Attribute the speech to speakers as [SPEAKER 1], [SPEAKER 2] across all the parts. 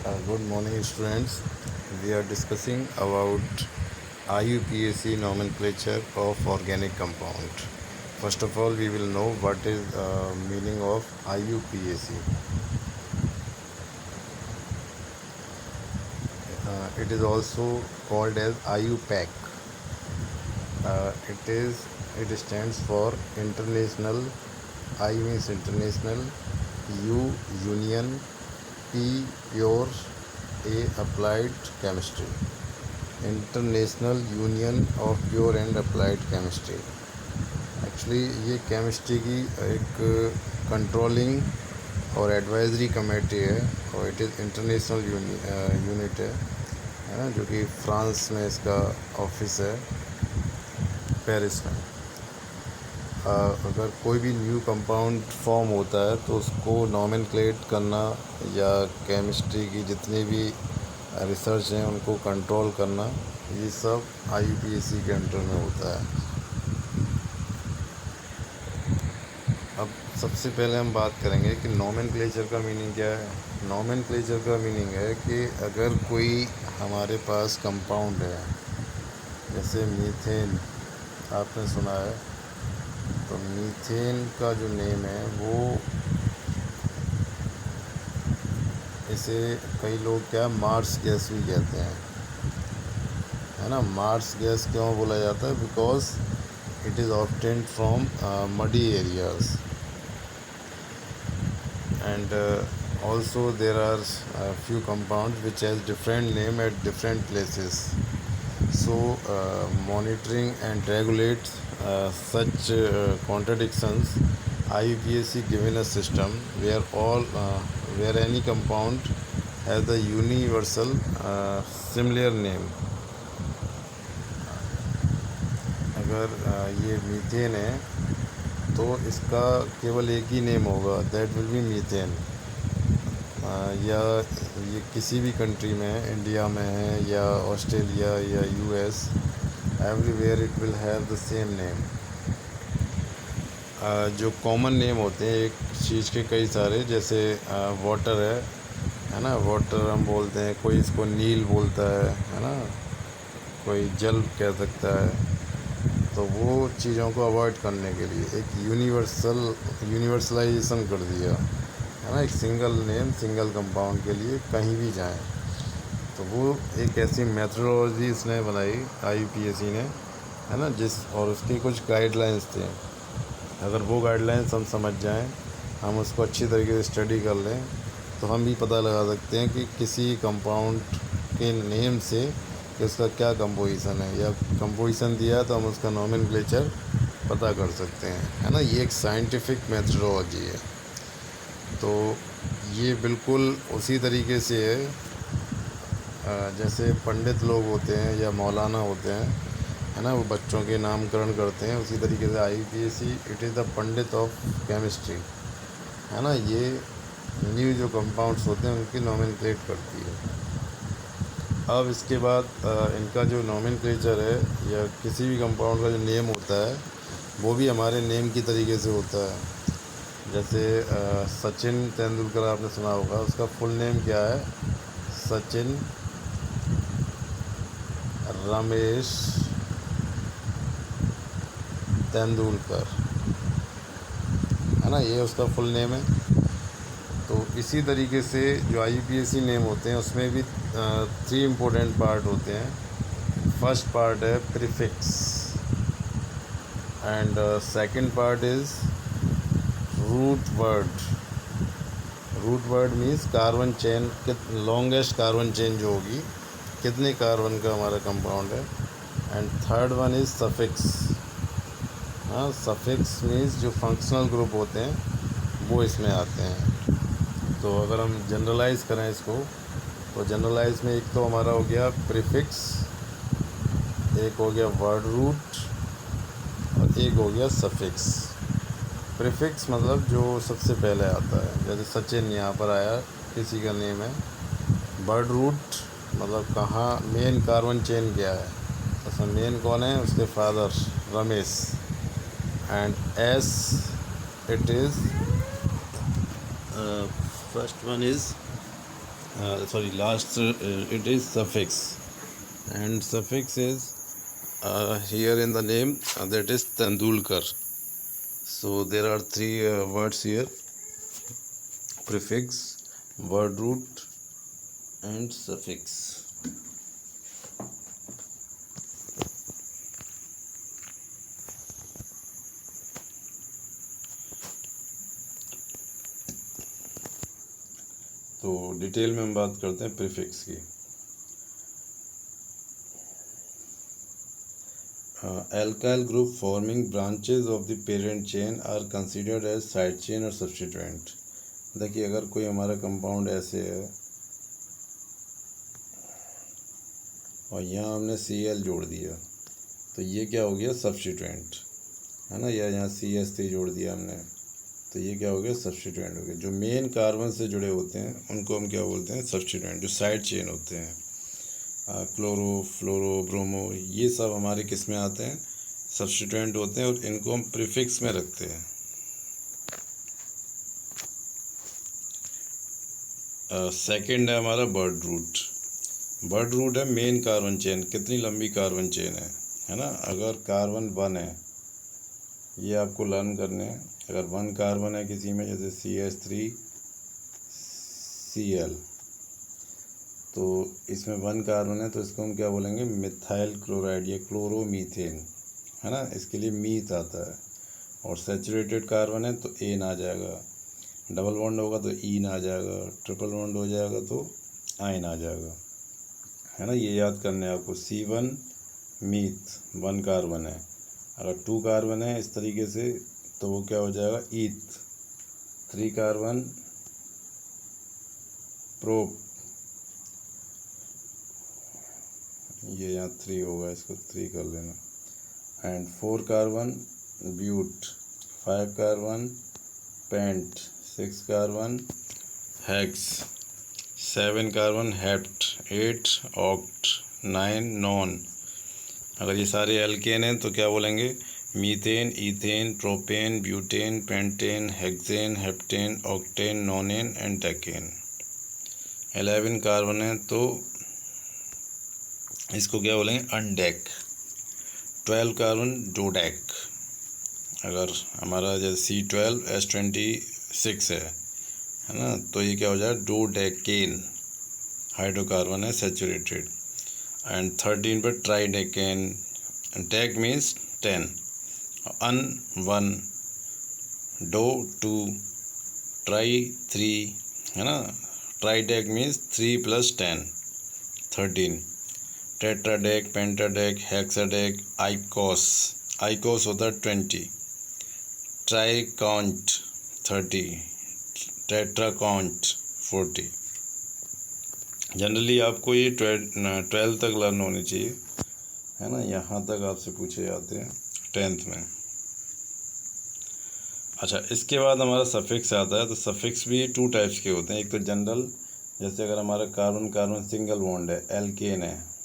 [SPEAKER 1] Good morning, students. We are discussing about IUPAC nomenclature of organic compound. First of all, we will know what is meaning of IUPAC. It is also called as IUPAC. It stands for International. I means international, U union, P pure, A applied chemistry. International union of pure and applied chemistry. Actually ये chemistry की एक controlling और advisory committee है और it is international unit है ना, जो कि फ्रांस में इसका ऑफिस है, पेरिस में। अगर कोई भी न्यू कंपाउंड फॉर्म होता है तो उसको नॉमेनक्लेट करना या केमिस्ट्री की जितनी भी रिसर्च हैं उनको कंट्रोल करना, ये सब IUPAC के अंडर में होता है। अब सबसे पहले हम बात करेंगे कि नॉमेनक्लेचर का मीनिंग क्या है। नॉमेनक्लेचर का मीनिंग है कि अगर कोई हमारे पास कंपाउंड है, जैसे मीथेन आपने सुना है, तो मीथेन का जो नेम है वो, इसे कई लोग क्या मार्स गैस भी कहते हैं, है ना। मार्स गैस क्यों बोला जाता है? Because it is obtained from muddy areas and also there are few compounds which has different name at different places. So monitoring and regulate such contradictions, IUPAC given a system where any compound has a universal similar name. अगर ये methane है तो इसका केवल एक ही name होगा, that will be methane. या ये किसी भी कंट्री में है, इंडिया में है या ऑस्ट्रेलिया या US, everywhere it will have the same name. जो कॉमन नेम होते हैं एक चीज़ के कई सारे, जैसे वाटर है ना, वाटर हम बोलते हैं, कोई इसको नील बोलता है ना, कोई जल कह सकता है। तो वो चीज़ों को अवॉइड करने के लिए एक यूनिवर्सलाइजेशन कर दिया है ना, एक सिंगल नेम सिंगल कंपाउंड के लिए कहीं भी जाएं। तो वो एक ऐसी मेथडोलॉजी इसने बनाई IUPAC ने, है ना, और उसके कुछ गाइडलाइंस थे। अगर वो गाइडलाइंस हम समझ जाएं, हम उसको अच्छी तरीके से स्टडी कर लें, तो हम भी पता लगा सकते हैं कि किसी कंपाउंड के नेम से कि उसका क्या कंपोजिशन है, या कंपोजिशन दिया है तो हम उसका नॉमेनक्लेचर पता कर सकते हैं, है ना। ये एक साइंटिफिक मेथडोलॉजी है। तो ये बिल्कुल उसी तरीके से है जैसे पंडित लोग होते हैं या मौलाना होते हैं, है ना, वो बच्चों के नामकरण करते हैं, उसी तरीके से IUPAC it is the Pandit of chemistry, है ना। ये न्यू जो कंपाउंड्स होते हैं उनकी नॉमेनक्लेट करती है। अब इसके बाद इनका जो नॉमेनक्लेचर है या किसी भी कंपाउंड का जो नेम होता है वो भी हमारे नेम की तरीके से होता है। जैसे सचिन तेंदुलकर आपने सुना होगा, उसका फुल नेम क्या है? सचिन रमेश तेंदुलकर, है ना, ये उसका फुल नेम है। तो इसी तरीके से जो IUPAC नेम होते हैं उसमें भी 3 इम्पोर्टेंट पार्ट होते हैं। फर्स्ट पार्ट है prefix and second part is root word means carbon chain, longest carbon chain जो होगी, कितने कार्बन का हमारा कंपाउंड है। And third one is suffix. हाँ, सफिक्स मीन्स जो फंक्शनल ग्रुप होते हैं वो इसमें आते हैं। तो अगर हम जनरलाइज़ करें इसको, तो जनरलाइज में एक तो हमारा हो गया प्रीफिक्स, एक हो गया वर्ड रूट और एक हो गया सफिक्स। प्रीफिक्स मतलब जो सबसे पहले आता है, जैसे सचिन यहाँ पर आया, किसी का नेम है। वर्ड रूट मतलब कहाँ मेन कार्बन चेन क्या है, उसमें मेन कौन है, उसके father Ramesh. And S it is first one is sorry, last it is suffix, and suffix is here in the name, that is Tendulkar. So there are three words here: prefix, word root, and suffix. तो detail में हम बात करते हैं prefix की। Alkyl group forming branches of the parent chain are considered as side chain और substituent। देखिए, अगर कोई हमारा कंपाउंड ऐसे है और यहाँ हमने Cl जोड़ दिया तो ये क्या हो गया, सब्स्टिट्यूएंट, है ना। या यहाँ CH3 जोड़ दिया हमने तो ये क्या हो गया, सब्स्टिट्यूएंट हो गया। जो मेन कार्बन से जुड़े होते हैं उनको हम क्या बोलते हैं, सब्स्टिट्यूएंट। जो साइड चेन होते हैं, क्लोरो, फ्लोरो, ब्रोमो, ये सब हमारे किस में आते हैं, सब्स्टिट्यूएंट होते हैं, और इनको हम प्रीफिक्स में रखते हैं। सेकंड है हमारा बर्ड रूट। बर्ड रूट है मेन कार्बन चेन, कितनी लंबी कार्बन चेन है ना। अगर कार्बन 1 है, ये आपको लर्न करने हैं। अगर 1 कार्बन है किसी में, जैसे CH3 Cl, तो इसमें 1 कार्बन है तो इसको हम क्या बोलेंगे, मिथाइल क्लोराइड या क्लोरोमीथेन, है ना। इसके लिए मीथ आता है। और सैचुरेटेड कार्बन है तो एन आ जाएगा, डबल बॉन्ड होगा तो ईन आ जाएगा, ट्रिपल बॉन्ड हो जाएगा तो आयन आ जाएगा, है ना। ये याद करने हैं आपको। C1 मीथ 1 कार्बन है। अगर 2 कार्बन है इस तरीके से तो वो क्या हो जाएगा, ईथ। 3 कार्बन प्रोप, ये यहाँ 3 होगा, इसको 3 कर लेना। And 4 carbon but, 5 carbon pent, 6 carbon hex, 7 carbon hept, 8 oct, 9 non. अगर ये सारे एल्केन हैं तो क्या बोलेंगे, methane, ethane, propane, butane, pentane, hexane, heptane, octane, nonane and decane. 11 carbon है तो इसको क्या बोलेंगे, अनडेक। 12 कार्बन डोडेक। अगर हमारा जैसे C12 H26 है ना, तो ये क्या हो जाएगा, डोडेकेन। हाइड्रोकार्बन है, सैचुरेटेड। एंड 13 पर ट्राइडेकेन। डेक मीन्स 10, अन 1, डो 2, ट्राई 3, है ना। ट्राइडेक मीन्स 3 + 10, 13। टेट्राडेक, पेंटाडेक, हेक्साडेक, आइकोस, आइकोस होता है 20। ट्राइकॉन्ट 30, टेट्राकॉन्ट 40। जनरली आपको ये 12 तक लर्न होनी चाहिए, है ना। यहाँ तक आपसे पूछे जाते हैं 10th में। अच्छा, इसके बाद हमारा सफिक्स आता है। तो सफिक्स भी 2 टाइप्स के होते हैं। एक तो जनरल, जैसे अगर हमारा कार्बन कार्बन सिंगल बॉन्ड है, एल्केन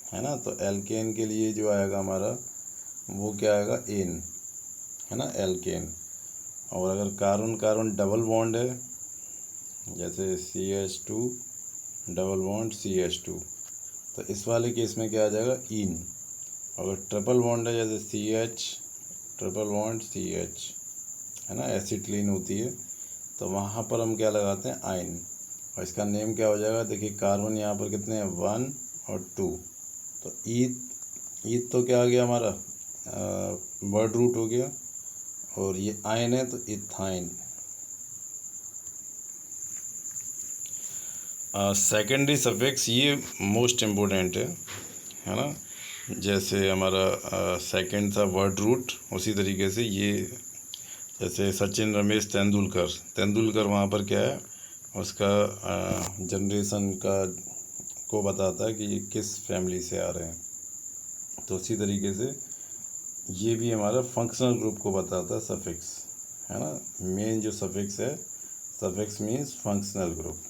[SPEAKER 1] है ना, तो एल्केन के लिए जो आएगा हमारा वो क्या आएगा, एन, है ना, एल्केन। और अगर कार्बन कार्बन डबल बॉन्ड है, जैसे CH2 डबल बॉन्ड CH2, तो इस वाले केस में क्या आ जाएगा, इन। अगर ट्रिपल बॉन्ड है, जैसे CH ट्रिपल बॉन्ड CH, है ना, एसिटिलीन होती है, तो वहाँ पर हम क्या लगाते हैं, आइन। और इसका नेम क्या हो जाएगा, देखिए कार्बन यहाँ पर कितने हैं, 1 और 2, तो ईथ। ईथ तो क्या आ गया हमारा, वर्ड रूट हो गया, और ये आयन है तो इथाइन। सेकेंडरी सफिक्स ये मोस्ट इम्पोर्टेंट है ना। जैसे हमारा सेकंड था वर्ड रूट, उसी तरीके से ये, जैसे सचिन रमेश तेंदुलकर, तेंदुलकर वहाँ पर क्या है, उसका जनरेशन का को बताता है कि ये किस फैमिली से आ रहे हैं। तो उसी तरीके से ये भी हमारा फंक्शनल ग्रुप को बताता है सफिक्स, है ना। मेन जो सफिक्स है, सफिक्स मीन्स फंक्शनल ग्रुप।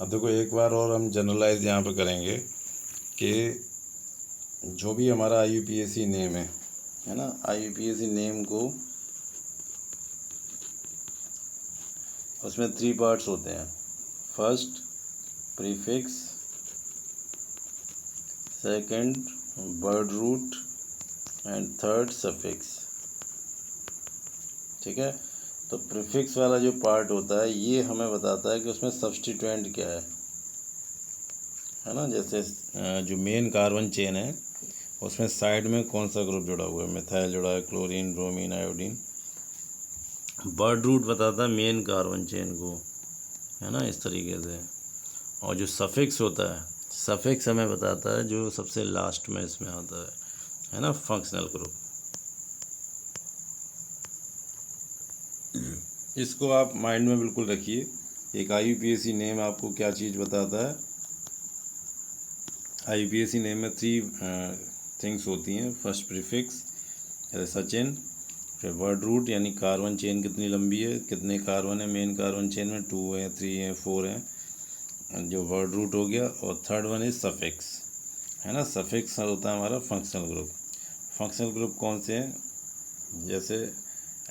[SPEAKER 1] अब देखो, एक बार और हम जनरलाइज यहाँ पे करेंगे कि जो भी हमारा IUPAC नेम है ना, IUPAC नेम को उसमें 3 पार्ट्स होते हैं। First prefix, second word root and third suffix. ठीक है, तो प्रीफिक्स वाला जो पार्ट होता है ये हमें बताता है कि उसमें सब्स्टिट्यूएंट क्या है ना। जैसे जो मेन कार्बन चेन है उसमें साइड में कौन सा ग्रुप जुड़ा हुआ है, मिथाइल जुड़ा है, chlorine, bromine, iodine. Word root बताता है मेन कार्बन चेन को, है ना, इस तरीके से। और जो सफिक्स होता है, सफिक्स हमें बताता है जो सबसे लास्ट में इसमें आता है ना, फंक्शनल ग्रुप। इसको आप माइंड में बिल्कुल रखिए। एक IUPAC नेम आपको क्या चीज़ बताता है। IUPAC नेम में 3 थिंग्स होती हैं। फर्स्ट प्रीफिक्स जैसे सचिन, फिर वर्ड रूट यानी कार्बन चेन कितनी लंबी है, कितने कार्बन है मेन कार्बन चेन में, 2 है, 3 है, 4 है, जो वर्ड रूट हो गया। और थर्ड वन इज सफिक्स, है ना। सफिक्स होता है हमारा फंक्शनल ग्रुप। फंक्शनल ग्रुप कौन से हैं, जैसे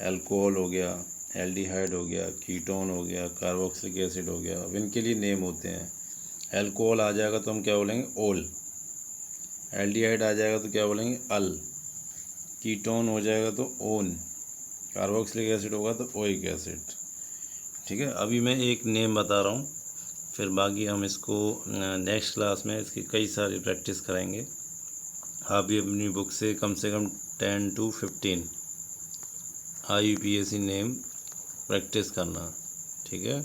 [SPEAKER 1] अल्कोहल हो गया, एल्डिहाइड हो गया, कीटोन हो गया, कार्बोक्सिलिक एसिड हो गया। अब इनके लिए नेम होते हैं। अल्कोहल आ जाएगा तो हम क्या बोलेंगे, ओल। एल्डिहाइड आ जाएगा तो क्या बोलेंगे, अल। कीटोन हो जाएगा तो ओन। कार्बोक्सिलिक एसिड होगा तो ओइक एसिड। ठीक है, अभी मैं एक नेम बता रहा हूँ, फिर बाकी हम इसको नेक्स्ट क्लास में इसकी कई सारी प्रैक्टिस करेंगे। आप भी अपनी बुक से कम 10 to 15 IUPAC नेम प्रैक्टिस करना। ठीक है,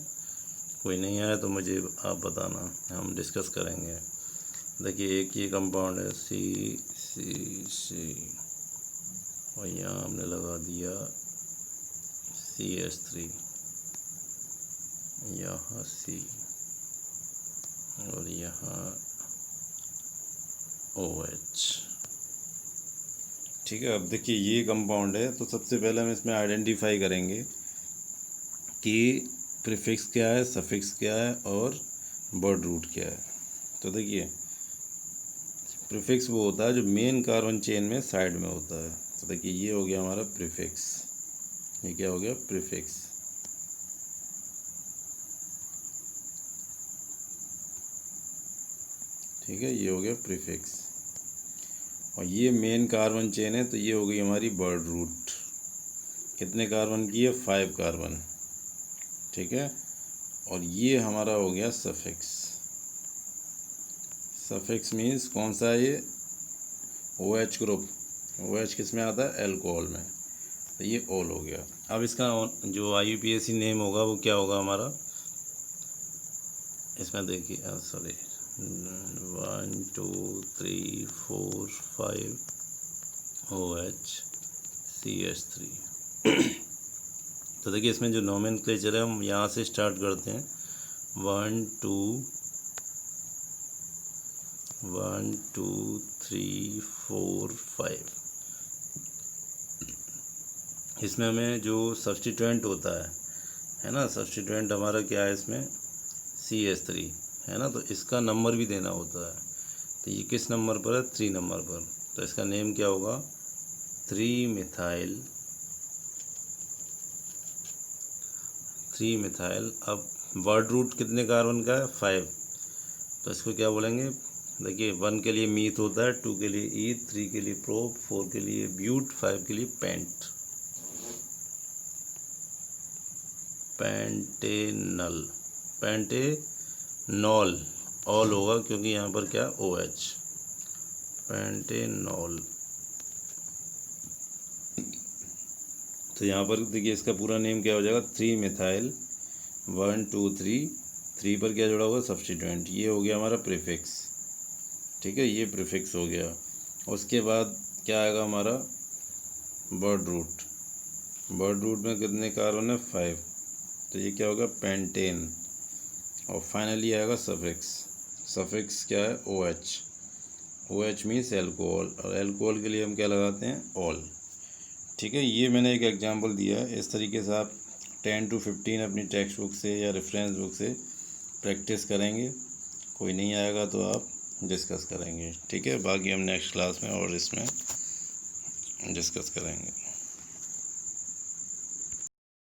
[SPEAKER 1] कोई नहीं आया तो मुझे आप बताना, हम डिस्कस करेंगे। देखिए एक ये कंपाउंड है C और यहाँ हमने लगा दिया CH3, यहाँ C और यहाँ OH। ठीक है, अब देखिए ये कंपाउंड है तो सबसे पहले हम इसमें आइडेंटिफाई करेंगे कि प्रीफिक्स क्या है, सफिक्स क्या है और वर्ड रूट क्या है। तो देखिए प्रीफिक्स वो होता है जो मेन कार्बन चेन में साइड में होता है। तो देखिए ये हो गया हमारा प्रीफिक्स, ये क्या हो गया, प्रीफिक्स। ठीक है, ये हो गया प्रीफिक्स। और ये मेन कार्बन चेन है तो ये हो गई हमारी वर्ड रूट। कितने कार्बन की है, 5 कार्बन। ठीक है, और ये हमारा हो गया सफिक्स। सफिक्स मीन्स कौन सा है ये, OH ग्रुप। OH किस में आता है, अल्कोहल में, तो ये ओल हो गया। अब इसका जो IUPAC नेम होगा वो क्या होगा हमारा, इसमें देखिए सॉरी 1 2 3 4 5 OH CH3। तो देखिए इसमें जो नोमेनक्लेचर है हम यहाँ से स्टार्ट करते हैं, 1 2 3 4 5। इसमें हमें जो सब्स्टिट्यूएंट होता है ना, सब्स्टिट्यूएंट हमारा क्या है इसमें, CH3 है ना। तो इसका नंबर भी देना होता है, तो ये किस नंबर पर है, 3 नंबर पर। तो इसका नेम क्या होगा, 3 मिथाइल। अब वर्ड रूट कितने कार्बन का है, 5, तो इसको क्या बोलेंगे, देखिए 1 के लिए मीथ होता है, 2 के लिए ईथ, 3 के लिए प्रोप, 4 के लिए ब्यूट, 5 के लिए पेंटेनॉल। ऑल होगा क्योंकि यहाँ पर क्या, OH, पेंटेनॉल। तो यहाँ पर देखिए इसका पूरा नेम क्या हो जाएगा, 3 मिथाइल 1 2 3 पर क्या जुड़ा हुआ, सब्स्टिट्यूएंट। ये हो गया हमारा प्रीफिक्स। ठीक है, ये प्रीफिक्स हो गया। उसके बाद क्या आएगा हमारा, वर्ड रूट। वर्ड रूट में कितने कार्बन है, 5, तो ये क्या होगा, पेंटेन। और फाइनली आएगा सफिक्स। सफिक्स क्या है, OH मीन्स एल्कोहल, और एल्कोहल के लिए हम क्या लगाते हैं, ऑल। ठीक है, ये मैंने एक एग्जांपल दिया है। इस तरीके से आप 10 to 15 अपनी टेक्स्ट बुक से या रेफरेंस बुक से प्रैक्टिस करेंगे। कोई नहीं आएगा तो आप डिस्कस करेंगे। ठीक है, बाकी हम नेक्स्ट क्लास में और इसमें डिस्कस करेंगे।